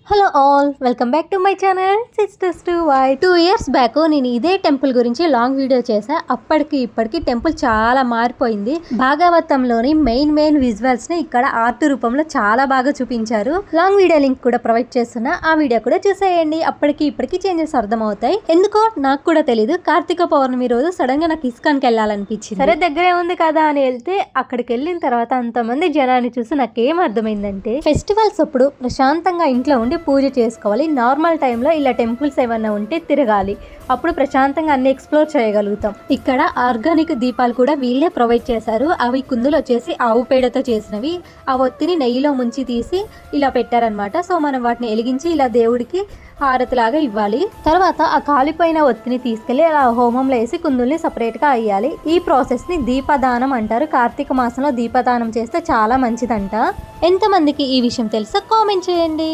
Hello all, welcome back to my channel sisters to Y. 2 years back నేను ఇదే temple గురించి long video చేశా. అప్పటికి ఇప్పటికి టెంపుల్ చాలా మారిపోయింది. భాగవతంలోని మెయిన్ విజువల్స్ ని ఇక్కడ ఆర్ట్ రూపంలో చాలా బాగా చూపించారు. లాంగ్ వీడియో లింక్ కూడా ప్రొవైడ్ చేస్తున్నా, ఆ వీడియో కూడా చూసేయండి. అప్పటికి ఇప్పటికి చేంజెస్ అర్థమవుతాయి. ఎందుకో నాకు కూడా తెలీదు, కార్తీక పౌర్ణమి రోజు సడన్ గా నాకు ఇస్కాన్కి వెళ్ళాలనిపించింది. సరే దగ్గరే ఉంది కదా అని వెళ్తే అక్కడికి వెళ్ళిన తర్వాత అంతమంది జనాన్ని చూసి నాకేం అర్థమైందంటే, ఫెస్టివల్స్ అప్పుడు ప్రశాంతంగా ఇంట్లో ఉండి పూజ చేసుకోవాలి. నార్మల్ టైంలో ఇలా టెంపుల్స్ ఏమన్నా ఉంటే తిరగాలి, అప్పుడు ప్రశాంతంగా అన్ని ఎక్స్ప్లోర్ చేయగలుగుతాం. ఇక్కడ ఆర్గానిక్ దీపాలు కూడా వీళ్ళే ప్రొవైడ్ చేశారు. అవి కుందులు వచ్చేసి ఆవు పేడతో చేసినవి. ఆ ఒత్తిని నెయ్యిలో ముంచి తీసి ఇలా పెట్టారనమాట. సో మనం వాటిని వెలిగించి ఇలా దేవుడికి హారతిలాగా ఇవ్వాలి. తర్వాత ఆ కాలిపోయిన ఒత్తిని తీసుకెళ్లి అలా హోమంలో వేసి కుందుల్ని సపరేట్ గా అయ్యాలి. ఈ ప్రాసెస్ ని దీపదానం అంటారు. కార్తీక మాసంలో దీపదానం చేస్తే చాలా మంచిదంట. ఎంతమందికి ఈ విషయం తెలుసో కామెంట్ చేయండి.